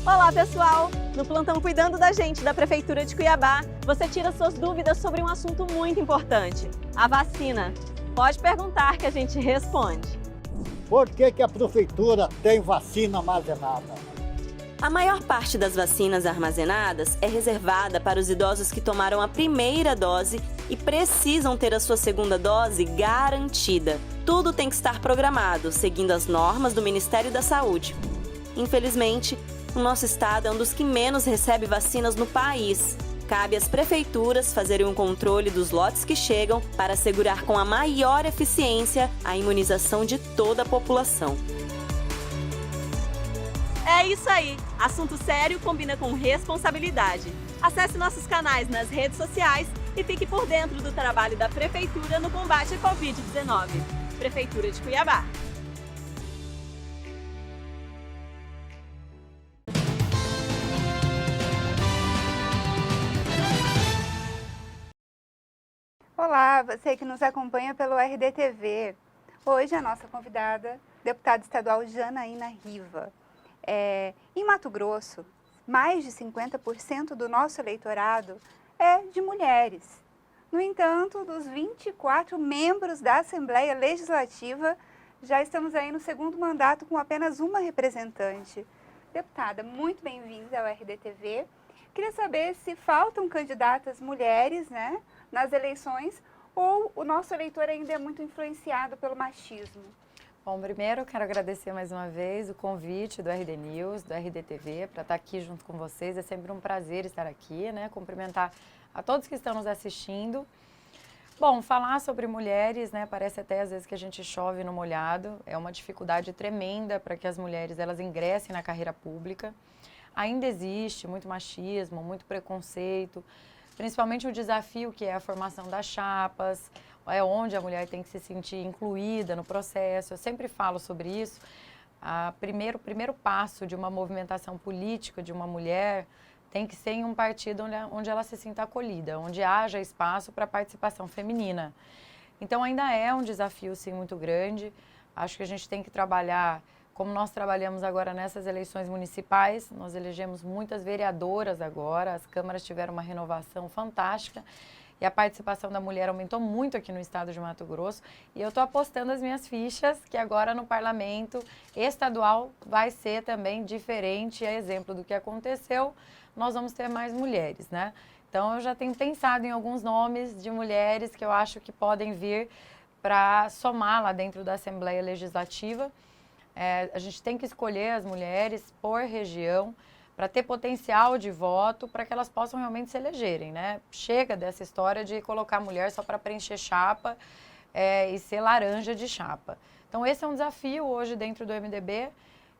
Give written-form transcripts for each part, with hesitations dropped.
Olá, pessoal! No Plantão Cuidando da Gente, da Prefeitura de Cuiabá, você tira suas dúvidas sobre um assunto muito importante, a vacina. Pode perguntar que a gente responde. Por que a Prefeitura tem vacina armazenada? A maior parte das vacinas armazenadas é reservada para os idosos que tomaram a primeira dose e precisam ter a sua segunda dose garantida. Tudo tem que estar programado, seguindo as normas do Ministério da Saúde. Infelizmente, o nosso estado é um dos que menos recebe vacinas no país. Cabe às prefeituras fazerem um controle dos lotes que chegam para assegurar com a maior eficiência a imunização de toda a população. É isso aí! Assunto sério combina com responsabilidade. Acesse nossos canais nas redes sociais e fique por dentro do trabalho da Prefeitura no combate à Covid-19. Prefeitura de Cuiabá. Olá, você que nos acompanha pelo RDTV. Hoje a nossa convidada, deputada estadual Janaína Riva. Em Mato Grosso, mais de 50% do nosso eleitorado é de mulheres. No entanto, dos 24 membros da Assembleia Legislativa, já estamos aí no segundo mandato com apenas uma representante. Deputada, muito bem-vinda ao RDTV. Queria saber se faltam candidatas mulheres, né, nas eleições, ou o nosso eleitor ainda é muito influenciado pelo machismo? Bom, primeiro eu quero agradecer mais uma vez o convite do RD News, do RDTV, para estar aqui junto com vocês. É sempre um prazer estar aqui, né? Cumprimentar a todos que estão nos assistindo. Bom, falar sobre mulheres, né? Parece até às vezes que a gente chove no molhado. É uma dificuldade tremenda para que as mulheres elas ingressem na carreira pública. Ainda existe muito machismo, muito preconceito, principalmente o desafio que é a formação das chapas, é onde a mulher tem que se sentir incluída no processo. Eu sempre falo sobre isso. O primeiro passo de uma movimentação política de uma mulher tem que ser em um partido onde ela se sinta acolhida, onde haja espaço para a participação feminina. Então ainda é um desafio, sim, muito grande. Acho que a gente tem que trabalhar, como nós trabalhamos agora nessas eleições municipais, nós elegemos muitas vereadoras agora, as câmaras tiveram uma renovação fantástica e a participação da mulher aumentou muito aqui no estado de Mato Grosso e eu estou apostando as minhas fichas que agora no parlamento estadual vai ser também diferente, a exemplo do que aconteceu, nós vamos ter mais mulheres, né? Então eu já tenho pensado em alguns nomes de mulheres que eu acho que podem vir para somar lá dentro da Assembleia Legislativa. A gente tem que escolher as mulheres por região para ter potencial de voto, para que elas possam realmente se elegerem, né? Chega dessa história de colocar mulher só para preencher chapa e ser laranja de chapa. Então esse é um desafio hoje dentro do MDB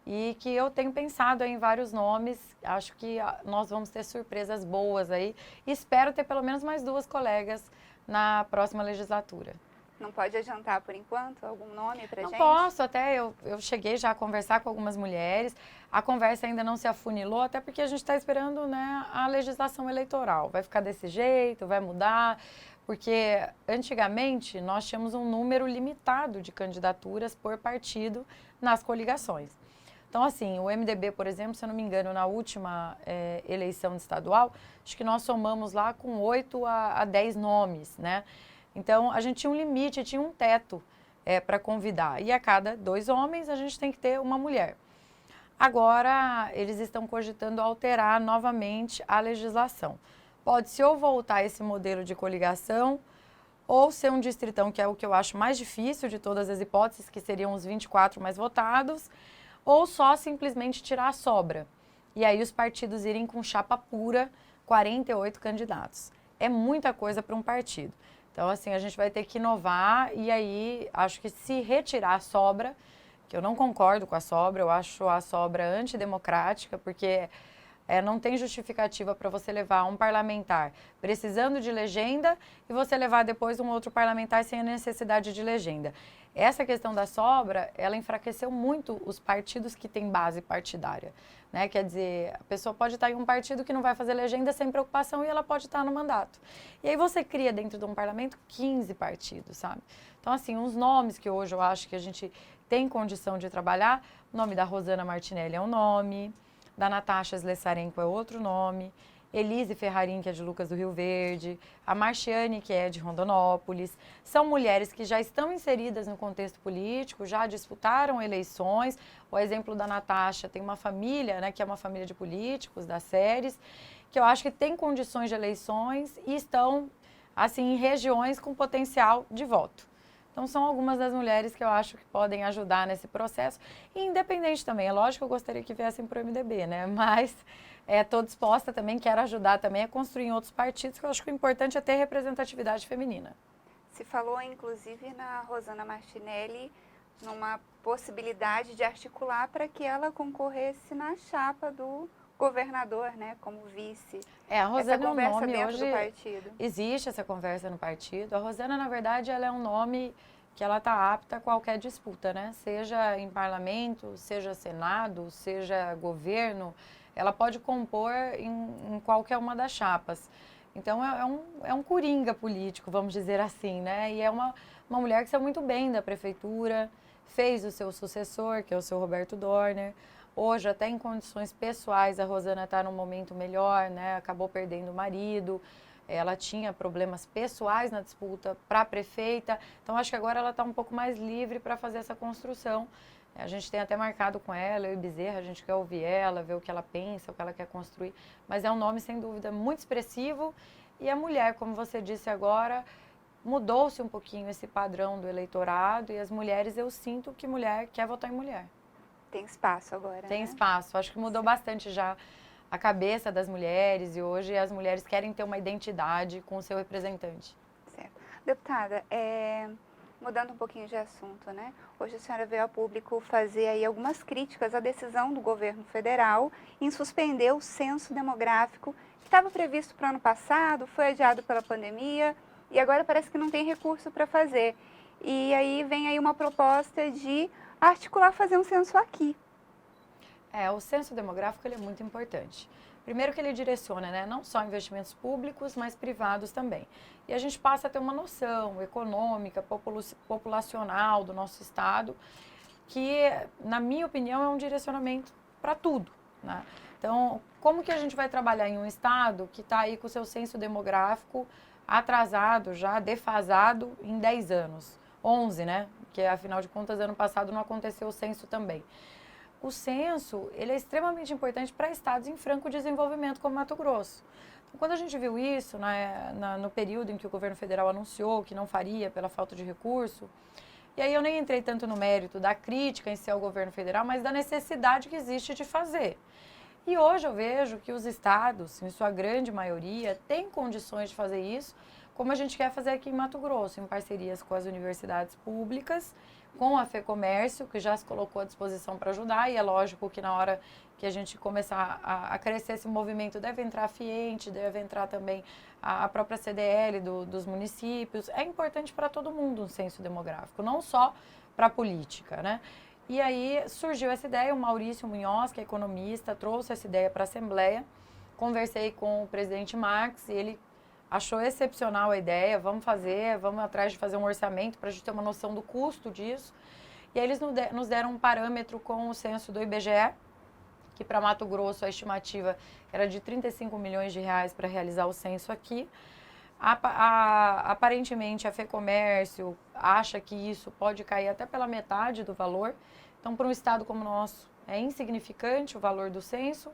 e que eu tenho pensado em vários nomes. Acho que nós vamos ter surpresas boas aí e espero ter pelo menos mais 2 colegas na próxima legislatura. Não pode adiantar por enquanto algum nome para gente? Não posso, até eu cheguei já a conversar com algumas mulheres, a conversa ainda não se afunilou, até porque a gente está esperando, né, a legislação eleitoral. Vai ficar desse jeito, vai mudar, porque antigamente nós tínhamos um número limitado de candidaturas por partido nas coligações. Então, assim, o MDB, por exemplo, se eu não me engano, na última eleição estadual, acho que nós somamos lá com 8 a 10 nomes, né? Então, a gente tinha um limite, tinha um teto para convidar. E a cada 2 homens, a gente tem que ter uma mulher. Agora, eles estão cogitando alterar novamente a legislação. Pode-se ou voltar esse modelo de coligação, ou ser um distritão, que é o que eu acho mais difícil de todas as hipóteses, que seriam os 24 mais votados, ou só simplesmente tirar a sobra. E aí os partidos irem com chapa pura, 48 candidatos. É muita coisa para um partido. Então, assim, a gente vai ter que inovar e aí acho que se retirar a sobra, que eu não concordo com a sobra, eu acho a sobra antidemocrática, porque não tem justificativa para você levar um parlamentar precisando de legenda e você levar depois um outro parlamentar sem a necessidade de legenda. Essa questão da sobra, ela enfraqueceu muito os partidos que têm base partidária, né? Quer dizer, a pessoa pode estar em um partido que não vai fazer legenda sem preocupação e ela pode estar no mandato. E aí você cria dentro de um parlamento 15 partidos, sabe? Então, assim, uns nomes que hoje eu acho que a gente tem condição de trabalhar, o nome da Rosana Martinelli é um nome, da Natasha Slesarenko é outro nome, Elise Ferrarin, que é de Lucas do Rio Verde, a Marciane, que é de Rondonópolis. São mulheres que já estão inseridas no contexto político, já disputaram eleições. O exemplo da Natasha tem uma família, né, que é uma família de políticos, das séries, que eu acho que tem condições de eleições e estão, assim, em regiões com potencial de voto. Então, são algumas das mulheres que eu acho que podem ajudar nesse processo. E independente também, é lógico que eu gostaria que viessem para o MDB, né? Mas estou disposta também, quero ajudar também a construir em outros partidos, que eu acho que o importante é ter representatividade feminina. Se falou, inclusive, na Rosana Martinelli, numa possibilidade de articular para que ela concorresse na chapa do governador, né, como vice. A Rosana é um nome dentro hoje, do partido. existe essa conversa no partido. A Rosana, na verdade, ela é um nome que ela está apta a qualquer disputa, né? Seja em parlamento, seja senado, seja governo, ela pode compor em qualquer uma das chapas. Então, é um coringa político, vamos dizer assim, né? E é uma mulher que saiu muito bem da prefeitura, fez o seu sucessor, que é o seu Roberto Dorner. Hoje, até em condições pessoais, a Rosana está num momento melhor, né? Acabou perdendo o marido, ela tinha problemas pessoais na disputa para a prefeita. Então, acho que agora ela está um pouco mais livre para fazer essa construção. A gente tem até marcado com ela, eu e Bezerra, a gente quer ouvir ela, ver o que ela pensa, o que ela quer construir. Mas é um nome, sem dúvida, muito expressivo. E a mulher, como você disse agora, mudou-se um pouquinho esse padrão do eleitorado. E as mulheres, eu sinto que mulher quer votar em mulher. Tem espaço agora, Tem né? espaço. Acho que mudou bastante já a cabeça das mulheres. E hoje as mulheres querem ter uma identidade com o seu representante. Certo. Deputada, mudando um pouquinho de assunto, né? Hoje a senhora veio ao público fazer aí algumas críticas à decisão do governo federal em suspender o censo demográfico que estava previsto para o ano passado, foi adiado pela pandemia e agora parece que não tem recurso para fazer. E aí vem aí uma proposta de articular fazer um censo aqui. O censo demográfico ele é muito importante. Primeiro que ele direciona, né, não só investimentos públicos, mas privados também. E a gente passa a ter uma noção econômica, populacional do nosso estado, que, na minha opinião, é um direcionamento para tudo, né? Então, como que a gente vai trabalhar em um estado que está aí com o seu censo demográfico atrasado, já defasado em 10 anos? 11, né? Porque, afinal de contas, ano passado não aconteceu o censo também. O censo, ele é extremamente importante para estados em franco desenvolvimento, como Mato Grosso. Então, quando a gente viu isso, no período em que o governo federal anunciou que não faria pela falta de recurso, e aí eu nem entrei tanto no mérito da crítica em si ao governo federal, mas da necessidade que existe de fazer. E hoje eu vejo que os estados, em sua grande maioria, têm condições de fazer isso, como a gente quer fazer aqui em Mato Grosso, em parcerias com as universidades públicas, com a FEComércio, que já se colocou à disposição para ajudar, e é lógico que na hora que a gente começar a crescer esse movimento, deve entrar a FIENTE, deve entrar também a própria CDL dos municípios. É importante para todo mundo um censo demográfico, não só para a política, né? E aí surgiu essa ideia, o Maurício Munhoz, que é economista, trouxe essa ideia para a Assembleia, conversei com o presidente Marx, e ele achou excepcional a ideia, vamos atrás de fazer um orçamento para a gente ter uma noção do custo disso. E aí eles nos deram um parâmetro com o censo do IBGE, que para Mato Grosso a estimativa era de 35 milhões de reais para realizar o censo aqui. Aparentemente a FEComércio acha que isso pode cair até pela metade do valor. Então, para um estado como o nosso, é insignificante o valor do censo.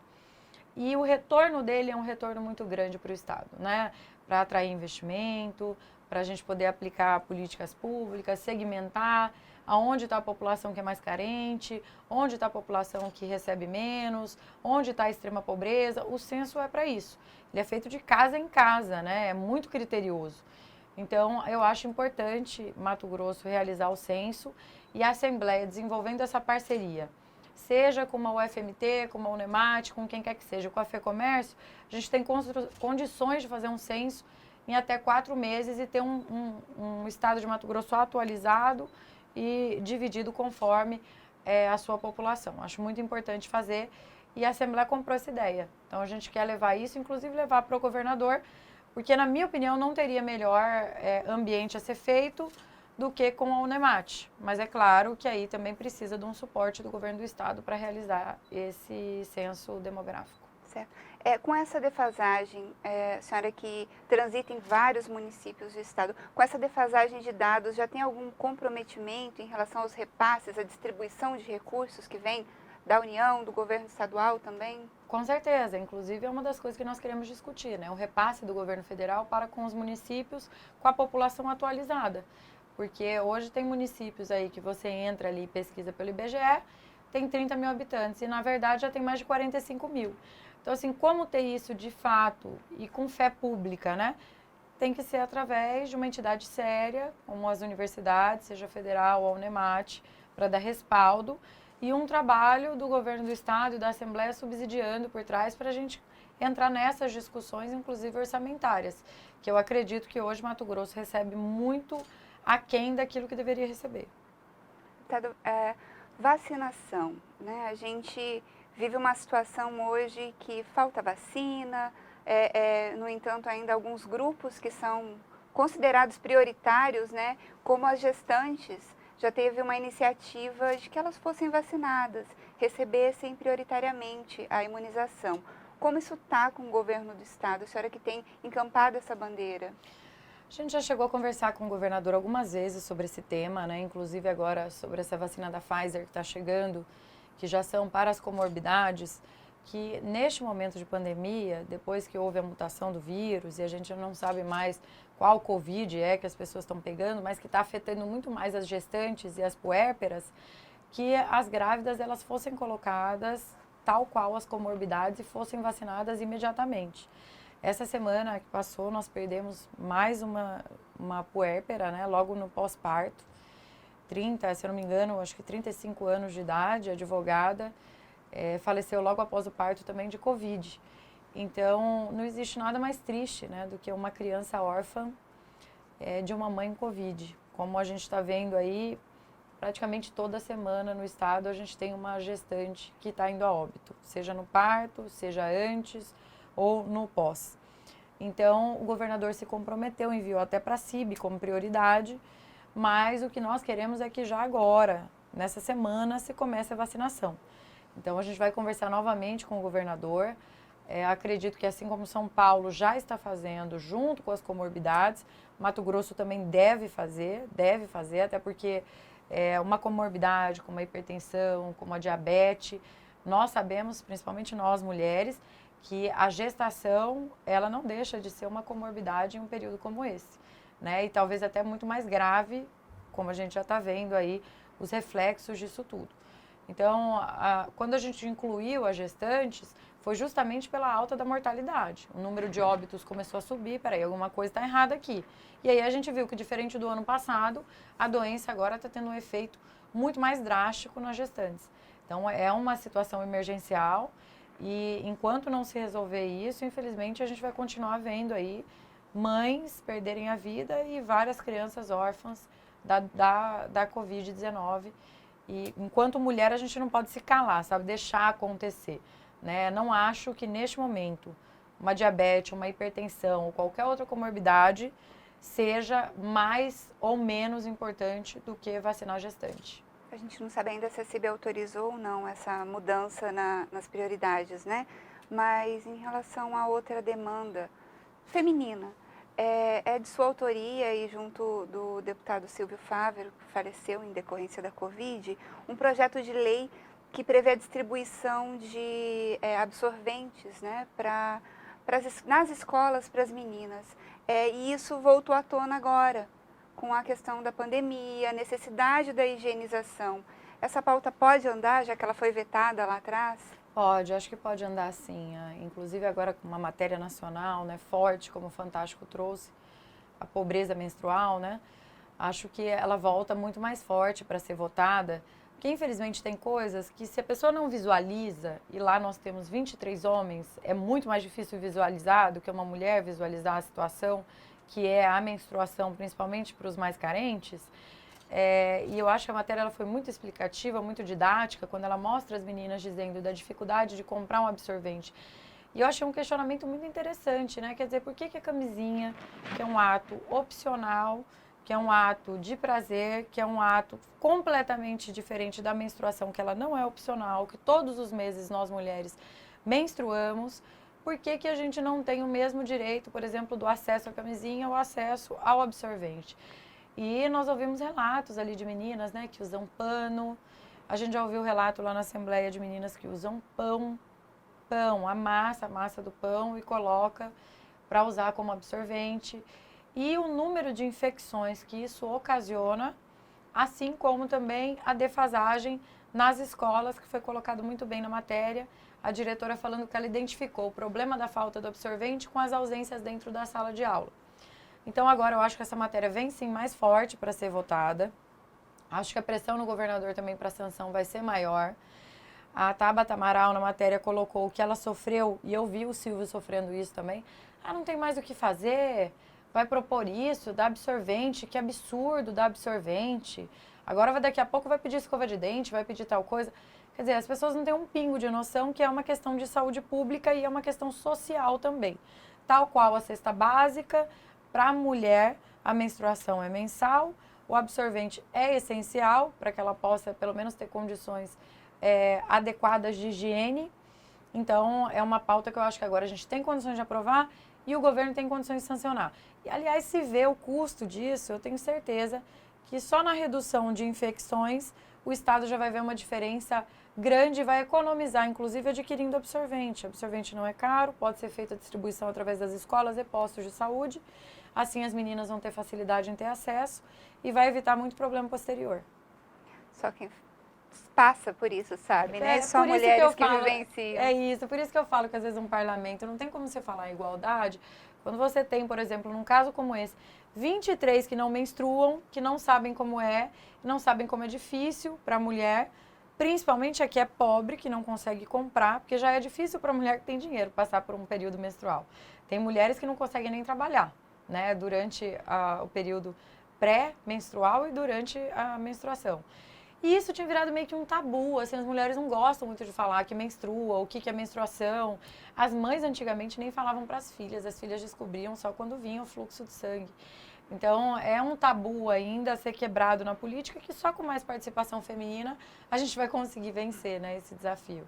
E o retorno dele é um retorno muito grande para o estado, né? Para atrair investimento, para a gente poder aplicar políticas públicas, segmentar aonde está a população que é mais carente, onde está a população que recebe menos, onde está a extrema pobreza. O censo é para isso. Ele é feito de casa em casa, né? É muito criterioso. Então, eu acho importante Mato Grosso realizar o censo e a Assembleia desenvolvendo essa parceria. Seja com a UFMT, com a Unemat, com quem quer que seja, com a FEComércio, a gente tem condições de fazer um censo em até 4 meses e ter um estado de Mato Grosso atualizado e dividido conforme a sua população. Acho muito importante fazer e a Assembleia comprou essa ideia. Então, a gente quer levar isso, inclusive levar para o governador, porque, na minha opinião, não teria melhor ambiente a ser feito do que com a Unemat. Mas é claro que aí também precisa de um suporte do governo do estado para realizar esse censo demográfico. Certo. Com essa defasagem, senhora que transita em vários municípios do estado, com essa defasagem de dados, já tem algum comprometimento em relação aos repasses, à distribuição de recursos que vem da União, do governo estadual também? Com certeza, inclusive é uma das coisas que nós queremos discutir, né? O repasse do governo federal para com os municípios, com a população atualizada. Porque hoje tem municípios aí que você entra ali e pesquisa pelo IBGE, tem 30 mil habitantes e na verdade já tem mais de 45 mil. Então assim, como ter isso de fato e com fé pública, né? Tem que ser através de uma entidade séria, como as universidades, seja federal ou a Unemat, para dar respaldo, e um trabalho do governo do estado e da Assembleia subsidiando por trás para a gente entrar nessas discussões, inclusive orçamentárias, que eu acredito que hoje Mato Grosso recebe muito aquém daquilo que deveria receber. Vacinação, né? A gente vive uma situação hoje que falta vacina, no entanto, ainda alguns grupos que são considerados prioritários, né? Como as gestantes, já teve uma iniciativa de que elas fossem vacinadas, recebessem prioritariamente a imunização. Como isso está com o governo do estado? A senhora que tem encampado essa bandeira? A gente já chegou a conversar com o governador algumas vezes sobre esse tema, né? Inclusive agora sobre essa vacina da Pfizer que está chegando, que já são para as comorbidades, que neste momento de pandemia, depois que houve a mutação do vírus e a gente não sabe mais qual Covid é que as pessoas estão pegando, mas que está afetando muito mais as gestantes e as puérperas, que as grávidas elas fossem colocadas tal qual as comorbidades e fossem vacinadas imediatamente. Essa semana que passou, nós perdemos mais uma puérpera, né, logo no pós-parto, 30, se eu não me engano, acho que 35 anos de idade, advogada, faleceu logo após o parto também de Covid. Então, não existe nada mais triste, né, do que uma criança órfã de uma mãe Covid. Como a gente está vendo aí, praticamente toda semana no estado a gente tem uma gestante que está indo a óbito, seja no parto, seja antes ou no pós. Então, o governador se comprometeu, enviou até para a CIB como prioridade, mas o que nós queremos é que já agora, nessa semana, se comece a vacinação. Então, a gente vai conversar novamente com o governador. Acredito que assim como São Paulo já está fazendo, junto com as comorbidades, Mato Grosso também deve fazer, até porque uma comorbidade como a hipertensão, como a diabetes, nós sabemos, principalmente nós mulheres, que a gestação, ela não deixa de ser uma comorbidade em um período como esse, né? E talvez até muito mais grave, como a gente já está vendo aí, os reflexos disso tudo. Então, quando a gente incluiu as gestantes, foi justamente pela alta da mortalidade. O número de óbitos começou a subir, peraí, alguma coisa está errada aqui. E aí a gente viu que, diferente do ano passado, a doença agora está tendo um efeito muito mais drástico nas gestantes. Então, é uma situação emergencial e enquanto não se resolver isso, infelizmente, a gente vai continuar vendo aí mães perderem a vida e várias crianças órfãs da Covid-19. E enquanto mulher, a gente não pode se calar, sabe? Deixar acontecer, né? Não acho que neste momento uma diabetes, uma hipertensão ou qualquer outra comorbidade seja mais ou menos importante do que vacinar a gestante. A gente não sabe ainda se a CIB autorizou ou não essa mudança nas prioridades, né? Mas em relação a outra demanda feminina, é de sua autoria e junto do deputado Silvio Fávero, que faleceu em decorrência da Covid, um projeto de lei que prevê a distribuição de absorventes, né, nas escolas para as meninas. E isso voltou à tona agora, com a questão da pandemia, a necessidade da higienização. Essa pauta pode andar, já que ela foi vetada lá atrás? Pode, acho que pode andar sim. Inclusive agora com uma matéria nacional, né, forte, como o Fantástico trouxe, a pobreza menstrual, né? Acho que ela volta muito mais forte para ser votada, porque infelizmente tem coisas que se a pessoa não visualiza, e lá nós temos 23 homens, é muito mais difícil visualizar do que uma mulher visualizar a situação, que é a menstruação, principalmente para os mais carentes. E eu acho que a matéria ela foi muito explicativa, muito didática, quando ela mostra as meninas dizendo da dificuldade de comprar um absorvente. E eu achei um questionamento muito interessante, né? Quer dizer, por que a camisinha, que é um ato opcional, que é um ato de prazer, que é um ato completamente diferente da menstruação, que ela não é opcional, que todos os meses nós mulheres menstruamos. Por que que a gente não tem o mesmo direito, por exemplo, do acesso à camisinha ou acesso ao absorvente? E nós ouvimos relatos ali de meninas, né, que usam pano. A gente já ouviu relato lá na Assembleia de meninas que usam pão, a massa do pão e coloca para usar como absorvente. E o número de infecções que isso ocasiona, assim como também a defasagem nas escolas, que foi colocado muito bem na matéria, a diretora falando que ela identificou o problema da falta do absorvente com as ausências dentro da sala de aula. Então agora eu acho que essa matéria vem sim mais forte para ser votada. Acho que a pressão no governador também para a sanção vai ser maior. A Tabata Amaral na matéria colocou que ela sofreu, e eu vi o Silvio sofrendo isso também. Não tem mais o que fazer, vai propor isso, dá absorvente, que absurdo, dá absorvente. Agora daqui a pouco vai pedir escova de dente, vai pedir tal coisa. Quer dizer, as pessoas não têm um pingo de noção que é uma questão de saúde pública e é uma questão social também. Tal qual a cesta básica, para a mulher a menstruação é mensal, o absorvente é essencial para que ela possa pelo menos ter condições adequadas de higiene. Então, é uma pauta que eu acho que agora a gente tem condições de aprovar e o governo tem condições de sancionar. E, aliás, se vê o custo disso, eu tenho certeza que só na redução de infecções o Estado já vai ver uma diferença grande e vai economizar, inclusive adquirindo absorvente. Absorvente não é caro, pode ser feita a distribuição através das escolas e postos de saúde. Assim as meninas vão ter facilidade em ter acesso e vai evitar muito problema posterior. Só quem passa por isso, sabe, né? Só por isso mulheres que falo, vivenciam. É isso, por isso que eu falo que às vezes um parlamento, não tem como você falar em igualdade, quando você tem, por exemplo, num caso como esse, 23 que não menstruam, que não sabem como é, não sabem como é difícil para a mulher, principalmente a que é pobre, que não consegue comprar, porque já é difícil para a mulher que tem dinheiro passar por um período menstrual. Tem mulheres que não conseguem nem trabalhar, né, durante o período pré-menstrual e durante a menstruação. E isso tinha virado meio que um tabu, assim, as mulheres não gostam muito de falar que menstrua, o que é menstruação. As mães antigamente nem falavam para as filhas descobriam só quando vinha o fluxo de sangue. Então, é um tabu ainda a ser quebrado na política que só com mais participação feminina a gente vai conseguir vencer, né, esse desafio.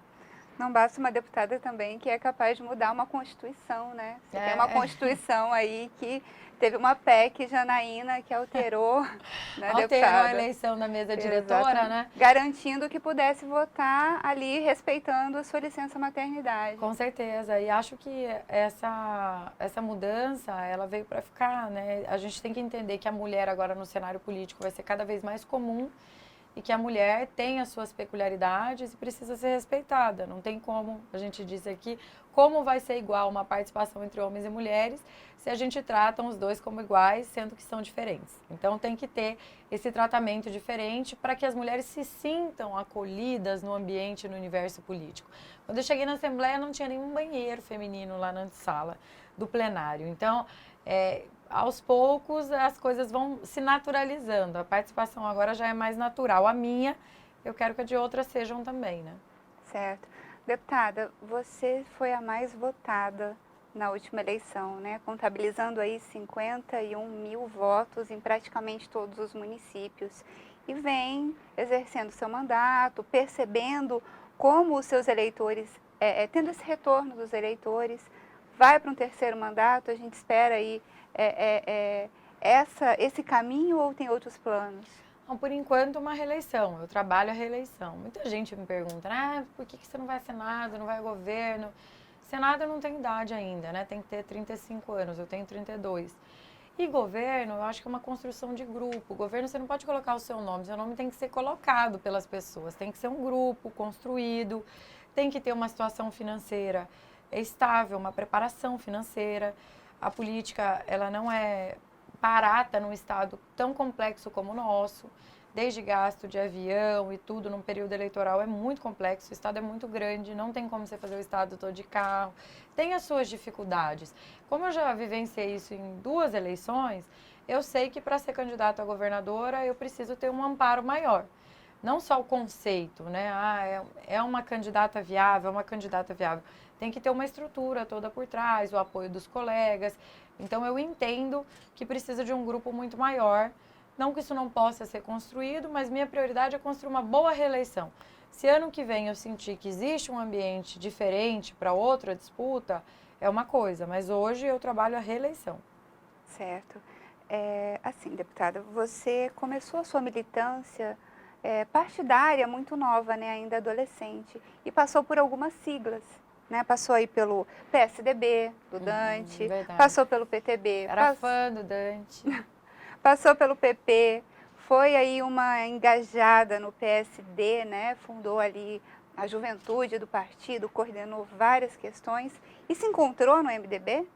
Não basta uma deputada também que é capaz de mudar uma Constituição, né? Você tem uma Constituição aí que teve uma PEC, Janaína, que alterou, né, alterou deputada? a eleição da mesa diretora, Exatamente. né? Garantindo que pudesse votar ali, respeitando a sua licença maternidade. Com certeza, e acho que essa mudança, ela veio para ficar, né? A gente tem que entender que a mulher agora no cenário político vai ser cada vez mais comum e que a mulher tem as suas peculiaridades e precisa ser respeitada. Não tem como, a gente disse aqui, como vai ser igual uma participação entre homens e mulheres se a gente trata os dois como iguais, sendo que são diferentes. Então tem que ter esse tratamento diferente para que as mulheres se sintam acolhidas no ambiente, no universo político. Quando eu cheguei na Assembleia não tinha nenhum banheiro feminino lá na antessala do plenário. Então, aos poucos as coisas vão se naturalizando. A participação agora já é mais natural. A minha, eu quero que a de outras sejam também, né? Certo. Deputada, você foi a mais votada na última eleição, né? Contabilizando aí 51 mil votos em praticamente todos os municípios. E vem exercendo seu mandato, percebendo como os seus eleitores, tendo esse retorno dos eleitores, vai para um terceiro mandato, a gente espera aí esse caminho ou tem outros planos? Não, por enquanto, uma reeleição. Eu trabalho a reeleição. Muita gente me pergunta, por que você não vai a Senado, não vai a governo? Senado não tem idade ainda, né? Tem que ter 35 anos, eu tenho 32. E governo, eu acho que é uma construção de grupo. Governo, você não pode colocar o seu nome tem que ser colocado pelas pessoas. Tem que ser um grupo construído, tem que ter uma situação financeira estável, uma preparação financeira. A política, ela não é barata num estado tão complexo como o nosso, desde gasto de avião e tudo num período eleitoral é muito complexo, o estado é muito grande, não tem como você fazer o estado todo de carro, tem as suas dificuldades. Como eu já vivenciei isso em 2 eleições, eu sei que para ser candidata a governadora eu preciso ter um amparo maior. Não só o conceito, né? É uma candidata viável, tem que ter uma estrutura toda por trás, o apoio dos colegas. Então eu entendo que precisa de um grupo muito maior. Não que isso não possa ser construído, mas minha prioridade é construir uma boa reeleição. Se ano que vem eu sentir que existe um ambiente diferente para outra disputa, é uma coisa, mas hoje eu trabalho a reeleição. Certo. Assim, deputada, você começou a sua militância partidária muito nova, né, ainda adolescente, e passou por algumas siglas, né? Passou aí pelo PSDB, do Dante, verdade. passou pelo PTB, Era fã do Dante. passou pelo PP, foi aí uma engajada no PSD, né? Fundou ali a juventude do partido, coordenou várias questões e se encontrou no MDB?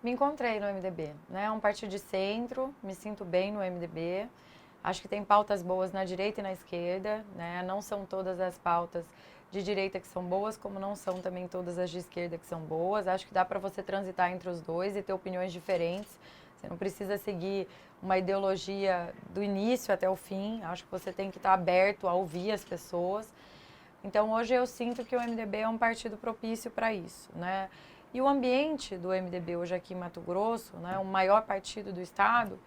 Me encontrei no MDB, né? É um partido de centro, me sinto bem no MDB. Acho que tem pautas boas na direita e na esquerda, né? Não são todas as pautas de direita que são boas, como não são também todas as de esquerda que são boas. Acho que dá para você transitar entre os dois e ter opiniões diferentes. Você não precisa seguir uma ideologia do início até o fim. Acho que você tem que estar aberto a ouvir as pessoas. Então, hoje eu sinto que o MDB é um partido propício para isso, né? E o ambiente do MDB hoje aqui em Mato Grosso, né, o maior partido do estado,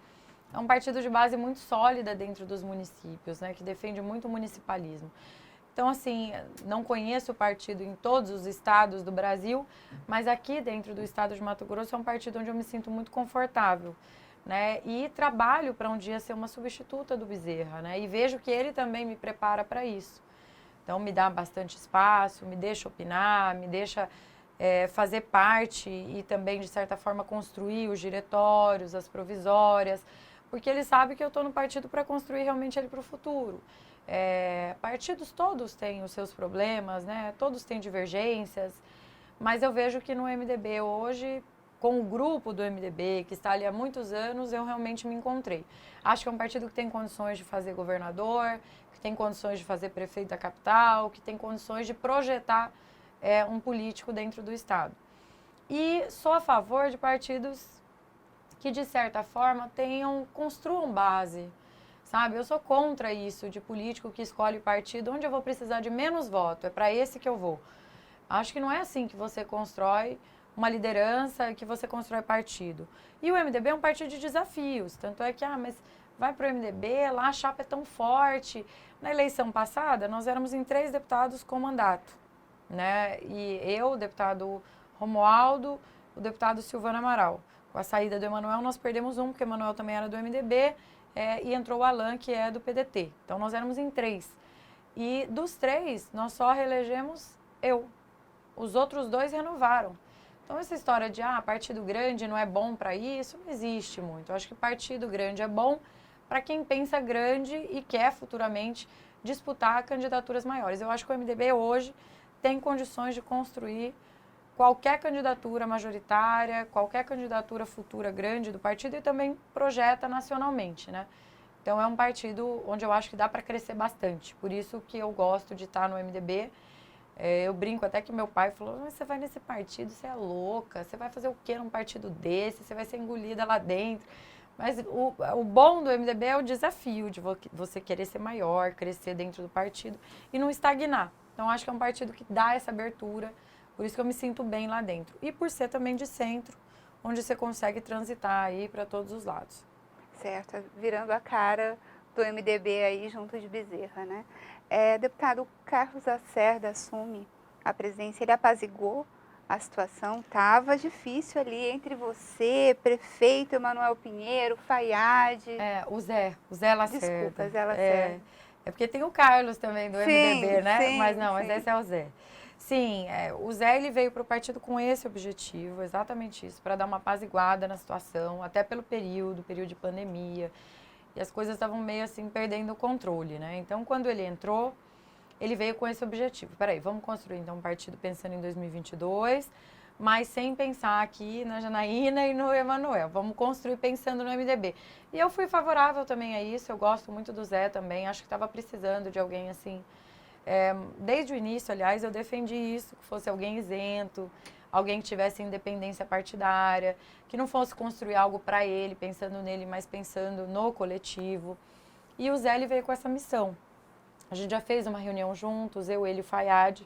é um partido de base muito sólida dentro dos municípios, né, que defende muito o municipalismo. Então, assim, não conheço o partido em todos os estados do Brasil, mas aqui dentro do estado de Mato Grosso é um partido onde eu me sinto muito confortável, né? E trabalho para um dia ser uma substituta do Bezerra, né? E vejo que ele também me prepara para isso. Então, me dá bastante espaço, me deixa opinar, me deixa fazer parte e também, de certa forma, construir os diretórios, as provisórias, porque ele sabe que eu estou no partido para construir realmente ele para o futuro. Partidos todos têm os seus problemas, né? Todos têm divergências, mas eu vejo que no MDB hoje, com o grupo do MDB, que está ali há muitos anos, eu realmente me encontrei. Acho que é um partido que tem condições de fazer governador, que tem condições de fazer prefeito da capital, que tem condições de projetar um político dentro do estado. E sou a favor de partidos que, de certa forma, construam base, sabe? Eu sou contra isso de político que escolhe partido onde eu vou precisar de menos voto, é para esse que eu vou. Acho que não é assim que você constrói uma liderança, que você constrói partido. E o MDB é um partido de desafios, tanto é que, mas vai para o MDB, lá a chapa é tão forte. Na eleição passada, nós éramos em 3 deputados com mandato, né? E eu, o deputado Romualdo, o deputado Silvano Amaral. Com a saída do Emanuel, nós perdemos um, porque o Emanuel também era do MDB, e entrou o Alan, que é do PDT. Então, nós éramos em 3. E dos 3, nós só reelegemos eu. Os outros 2 renovaram. Então, essa história de, partido grande não é bom para isso, não existe muito. Eu acho que partido grande é bom para quem pensa grande e quer futuramente disputar candidaturas maiores. Eu acho que o MDB hoje tem condições de construir qualquer candidatura majoritária, qualquer candidatura futura grande do partido e também projeta nacionalmente, né? Então, é um partido onde eu acho que dá para crescer bastante. Por isso que eu gosto de estar no MDB. Eu brinco até que meu pai falou, mas você vai nesse partido, você é louca, você vai fazer o quê num partido desse? Você vai ser engolida lá dentro. Mas o bom do MDB é o desafio de você querer ser maior, crescer dentro do partido e não estagnar. Então, acho que é um partido que dá essa abertura, por isso que eu me sinto bem lá dentro. E por ser também de centro, onde você consegue transitar aí para todos os lados. Certo, virando a cara do MDB aí junto de Bezerra, né? Deputado, o Carlos Lacerda assume a presidência, ele apaziguou a situação, estava difícil ali entre você, prefeito Emanuel Pinheiro, Fayad. O Zé Lacerda. Desculpa, Zé Lacerda. É porque tem o Carlos também do MDB, né? Sim, Mas esse é o Zé. Sim, o Zé ele veio para o partido com esse objetivo, exatamente isso, para dar uma apaziguada na situação, até pelo período de pandemia, e as coisas estavam meio assim perdendo o controle, né? Então, quando ele entrou, ele veio com esse objetivo. Peraí, vamos construir então um partido pensando em 2022, mas sem pensar aqui na Janaína e no Emanuel. Vamos construir pensando no MDB. E eu fui favorável também a isso, eu gosto muito do Zé também, acho que estava precisando de alguém assim. Desde o início, aliás, eu defendi isso, que fosse alguém isento, alguém que tivesse independência partidária, que não fosse construir algo para ele, pensando nele, mas pensando no coletivo. E o Zé ele veio com essa missão. A gente já fez uma reunião juntos, eu, ele e o Fayad,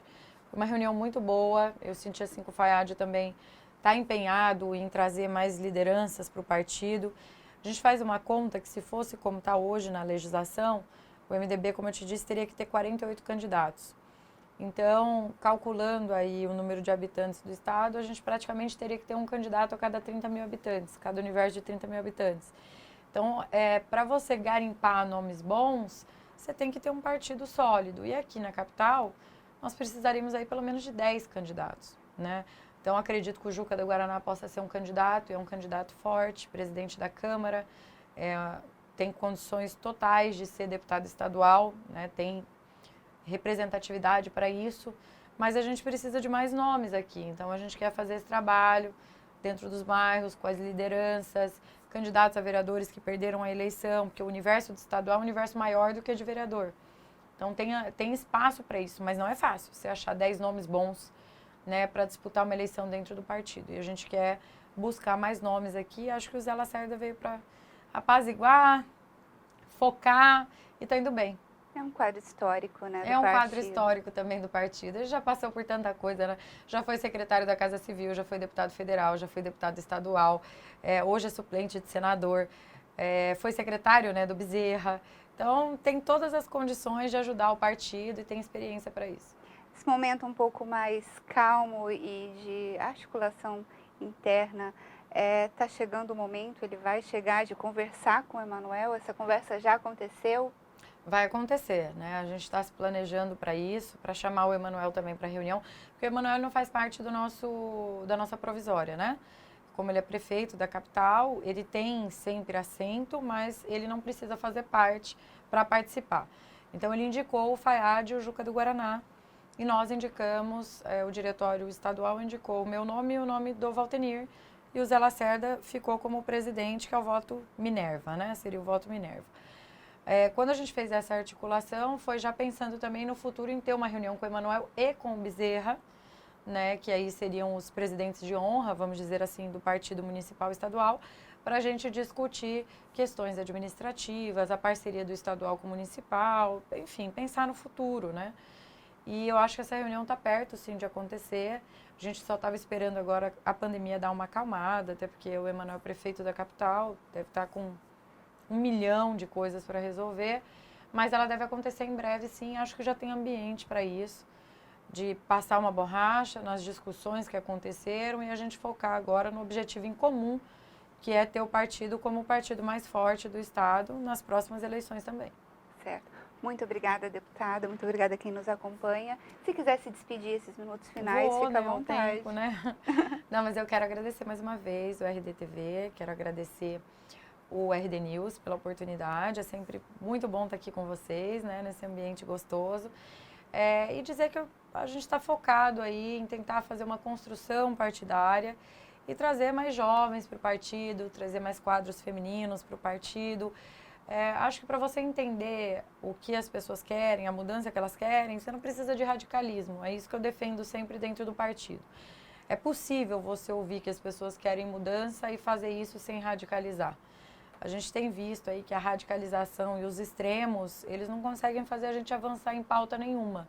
Foi uma reunião muito boa, eu senti assim que o Fayad também está empenhado em trazer mais lideranças para o partido. A gente faz uma conta que se fosse como está hoje na legislação, o MDB, como eu te disse, teria que ter 48 candidatos. Então, calculando aí o número de habitantes do estado, a gente praticamente teria que ter um candidato a cada 30 mil habitantes, cada universo de 30 mil habitantes. Então, para você garimpar nomes bons, você tem que ter um partido sólido. E aqui na capital, nós precisaríamos aí pelo menos de 10 candidatos, né? Então, acredito que o Juca do Guaraná possa ser um candidato, e é um candidato forte, presidente da Câmara, tem condições totais de ser deputado estadual, né? Tem representatividade para isso, mas a gente precisa de mais nomes aqui. Então, a gente quer fazer esse trabalho dentro dos bairros, com as lideranças, candidatos a vereadores que perderam a eleição, porque o universo do estadual é um universo maior do que o de vereador. Então, tem espaço para isso, mas não é fácil você achar 10 nomes bons, né, para disputar uma eleição dentro do partido. E a gente quer buscar mais nomes aqui. Acho que o Zé Lacerda veio para apaziguar, focar e está indo bem. É um quadro histórico, né, do É um partido. quadro histórico também do partido. Ele já passou por tanta coisa, né? Já foi secretário da Casa Civil, já foi deputado federal, já foi deputado estadual, hoje é suplente de senador, foi secretário, né, do Bezerra. Então, tem todas as condições de ajudar o partido e tem experiência para isso. Esse momento um pouco mais calmo e de articulação interna, está chegando o momento, ele vai chegar de conversar com o Emanuel? Essa conversa já aconteceu? Vai acontecer, né? A gente está se planejando para isso, para chamar o Emanuel também para a reunião, porque o Emanuel não faz parte da nossa provisória, né? Como ele é prefeito da capital, ele tem sempre assento, mas ele não precisa fazer parte para participar. Então, ele indicou o Fayad e o Juca do Guaraná, e nós indicamos, o diretório estadual indicou o meu nome e o nome do Valtenir, e o Zé Lacerda ficou como presidente, que é o voto Minerva, né? Seria o voto Minerva. Quando a gente fez essa articulação, foi já pensando também no futuro em ter uma reunião com o Emanuel e com o Bezerra, né, que aí seriam os presidentes de honra, vamos dizer assim, do Partido Municipal e Estadual, para a gente discutir questões administrativas, a parceria do estadual com o municipal, enfim, pensar no futuro, né? E eu acho que essa reunião está perto, sim, de acontecer. A gente só estava esperando agora a pandemia dar uma acalmada, até porque o Emanuel é prefeito da capital, deve estar com 1 milhão de coisas para resolver, mas ela deve acontecer em breve, sim. Acho que já tem ambiente para isso, de passar uma borracha nas discussões que aconteceram e a gente focar agora no objetivo em comum, que é ter o partido como o partido mais forte do estado nas próximas eleições também. Certo. Muito obrigada, deputada. Muito obrigada a quem nos acompanha. Se quiser se despedir esses minutos finais, fica à vontade. Tempo, né? Não, mas eu quero agradecer mais uma vez o RDTV, quero agradecer o RD News pela oportunidade. É sempre muito bom estar aqui com vocês, né, nesse ambiente gostoso. E dizer que a gente está focado aí em tentar fazer uma construção partidária e trazer mais jovens para o partido, trazer mais quadros femininos para o partido. Acho que para você entender o que as pessoas querem, a mudança que elas querem, você não precisa de radicalismo. É isso que eu defendo sempre dentro do partido. É possível você ouvir que as pessoas querem mudança e fazer isso sem radicalizar. A gente tem visto aí que a radicalização e os extremos, eles não conseguem fazer a gente avançar em pauta nenhuma,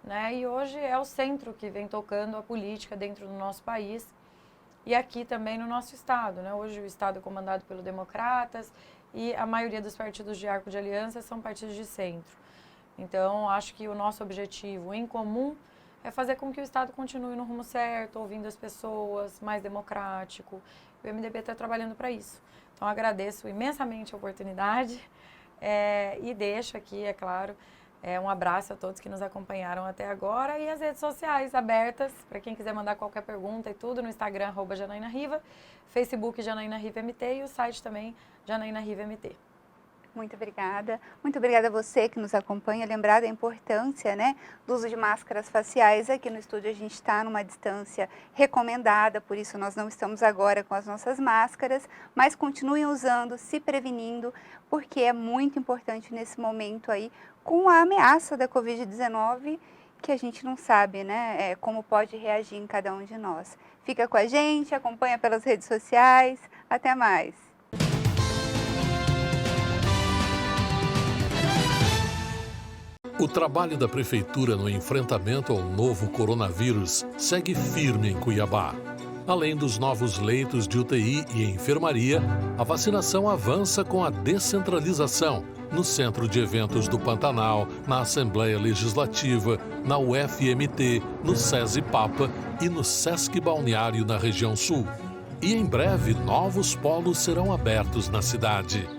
né? E hoje é o centro que vem tocando a política dentro do nosso país e aqui também no nosso estado, né? Hoje o estado é comandado pelo Democratas e a maioria dos partidos de arco de aliança são partidos de centro. Então, acho que o nosso objetivo em comum é fazer com que o estado continue no rumo certo, ouvindo as pessoas, mais democrático. O MDB está trabalhando para isso. Então, agradeço imensamente a oportunidade e deixo aqui, é claro, um abraço a todos que nos acompanharam até agora e as redes sociais abertas para quem quiser mandar qualquer pergunta e tudo no Instagram, @JanaínaRiva, Facebook JanaínaRivaMT e o site também JanaínaRivaMT. Muito obrigada. Muito obrigada a você que nos acompanha. Lembrar da importância, né, do uso de máscaras faciais. Aqui no estúdio a gente está numa distância recomendada, por isso nós não estamos agora com as nossas máscaras, mas continuem usando, se prevenindo, porque é muito importante nesse momento aí, com a ameaça da Covid-19, que a gente não sabe, né, como pode reagir em cada um de nós. Fica com a gente, acompanha pelas redes sociais. Até mais. O trabalho da Prefeitura no enfrentamento ao novo coronavírus segue firme em Cuiabá. Além dos novos leitos de UTI e enfermaria, a vacinação avança com a descentralização no Centro de Eventos do Pantanal, na Assembleia Legislativa, na UFMT, no SESI Papa e no Sesc Balneário na região sul. E em breve, novos polos serão abertos na cidade.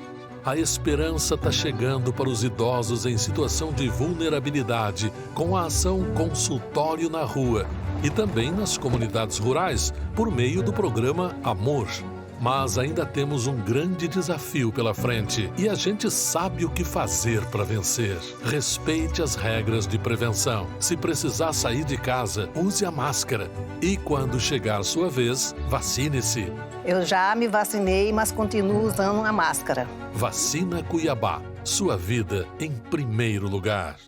A esperança está chegando para os idosos em situação de vulnerabilidade com a ação Consultório na Rua e também nas comunidades rurais por meio do programa Amor. Mas ainda temos um grande desafio pela frente e a gente sabe o que fazer para vencer. Respeite as regras de prevenção. Se precisar sair de casa, use a máscara. E quando chegar a sua vez, vacine-se. Eu já me vacinei, mas continuo usando a máscara. Vacina Cuiabá. Sua vida em primeiro lugar.